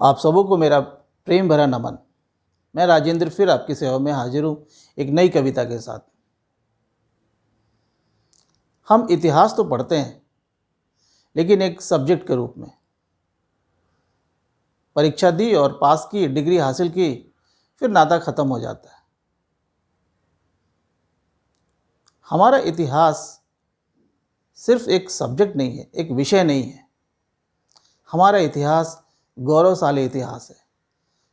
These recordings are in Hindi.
आप सबों को मेरा प्रेम भरा नमन। मैं राजेंद्र फिर आपकी सेवा में हाजिर हूँ एक नई कविता के साथ। हम इतिहास तो पढ़ते हैं, लेकिन एक सब्जेक्ट के रूप में। परीक्षा दी और पास की, डिग्री हासिल की, फिर नाता खत्म हो जाता है। हमारा इतिहास सिर्फ एक सब्जेक्ट नहीं है, एक विषय नहीं है। हमारा इतिहास गौरवशाली इतिहास है।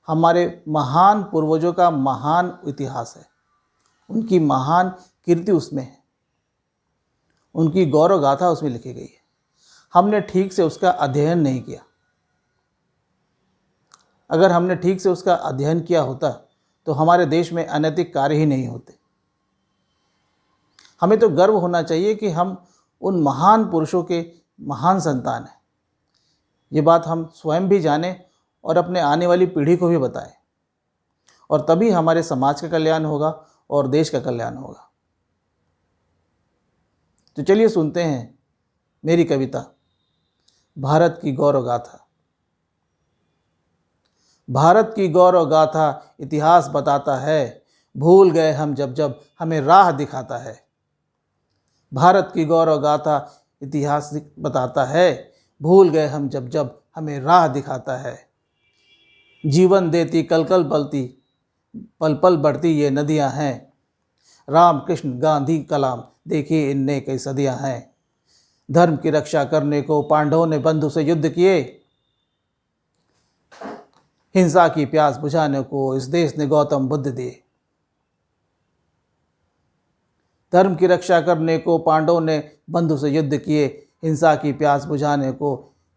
हमारे महान पूर्वजों का महान इतिहास है। उनकी महान कीर्ति उसमें है, उनकी गौरव गाथा उसमें लिखी गई है। हमने ठीक से उसका अध्ययन नहीं किया। अगर हमने ठीक से उसका अध्ययन किया होता तो हमारे देश में अनैतिक कार्य ही नहीं होते। हमें तो गर्व होना चाहिए कि हम उन महान पुरुषों के महान संतान हैं। ये बात हम स्वयं भी जानें और अपने आने वाली पीढ़ी को भी बताएं, और तभी हमारे समाज का कल्याण होगा और देश का कल्याण होगा। तो चलिए सुनते हैं मेरी कविता, भारत की गौरव गाथा। भारत की गौरव गाथा इतिहास बताता है, भूल गए हम जब जब हमें राह दिखाता है। भारत की गौरव गाथा इतिहास बताता है, भूल गए हम जब जब हमें राह दिखाता है। जीवन देती कल कल पलती, पल पल बढ़ती ये नदियां हैं। राम कृष्ण गांधी कलाम देखिए इनने कई सदियां हैं। धर्म की रक्षा करने को पांडवों ने बंधु से युद्ध किए। हिंसा की प्यास बुझाने को इस देश ने गौतम बुद्ध दिए। धर्म की रक्षा करने को पांडवों ने बंधु से युद्ध किए। हिंसा की प्यास बुझाने को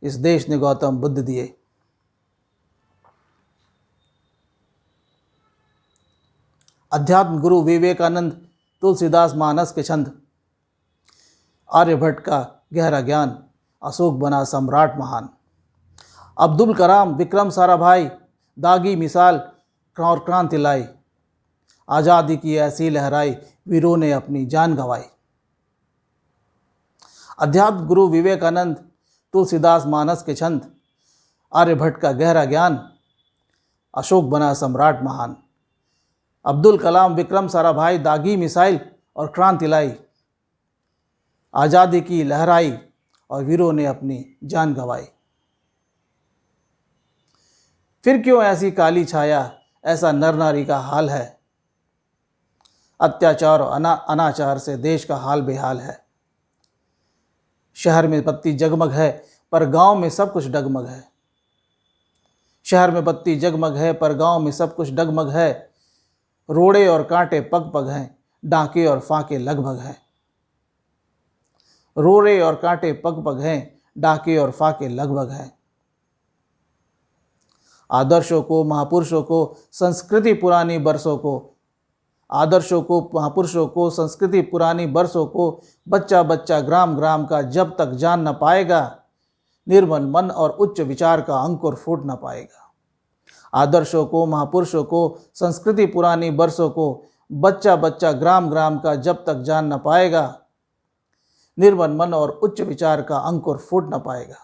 इस देश ने गौतम बुद्ध दिए। अध्यात्म गुरु विवेकानंद, तुलसीदास मानस के छंद, आर्यभट्ट का गहरा ज्ञान, अशोक बना सम्राट महान। अब्दुल कलाम विक्रम साराभाई, दागी मिसाल और क्रांति लाई। आज़ादी की ऐसी लहराई, वीरों ने अपनी जान गंवाई। अध्यात्म गुरु विवेकानंद, तुलसीदास मानस के छंद, आर्यभट्ट का गहरा ज्ञान, अशोक बना सम्राट महान। अब्दुल कलाम विक्रम साराभाई, दागी मिसाइल और क्रांति लाई। आज़ादी की लहराई और वीरों ने अपनी जान गंवाई। फिर क्यों ऐसी काली छाया, ऐसा नर नारी का हाल है। अत्याचार और अनाचार से देश का हाल बेहाल है। शहर में बत्ती जगमग है, पर गांव में सब कुछ डगमग है। शहर में बत्ती जगमग है, पर गांव में सब कुछ डगमग है। रोड़े और कांटे पग पग हैं, डांके और फाके लगभग हैं। रोड़े और कांटे पग पग हैं, डांके और फाके लगभग हैं। आदर्शों को, महापुरुषों को, संस्कृति पुरानी बरसों को, आदर्शों को, महापुरुषों को, संस्कृति पुरानी बरसों को, बच्चा बच्चा ग्राम ग्राम का जब तक जान न पाएगा, निर्मल मन और उच्च विचार का अंकुर फूट न पाएगा। आदर्शों को, महापुरुषों को, संस्कृति पुरानी बरसों को, बच्चा बच्चा ग्राम ग्राम का जब तक जान न पाएगा, निर्मल मन और उच्च विचार का अंकुर फूट न पाएगा।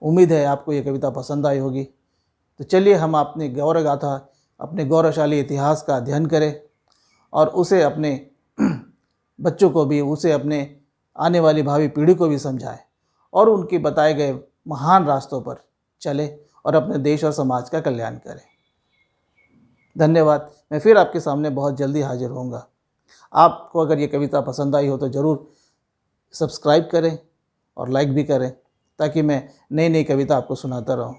उम्मीद है आपको ये कविता पसंद आई होगी। तो चलिए हम अपनी गौरव गाथा, अपने गौरवशाली इतिहास का अध्ययन करें और उसे अपने बच्चों को भी, उसे अपने आने वाली भावी पीढ़ी को भी समझाएं और उनके बताए गए महान रास्तों पर चले और अपने देश और समाज का कल्याण करें। धन्यवाद। मैं फिर आपके सामने बहुत जल्दी हाजिर होऊंगा। आपको अगर ये कविता पसंद आई हो तो ज़रूर सब्सक्राइब करें और लाइक भी करें, ताकि मैं नई नई कविता आपको सुनाता रहूं।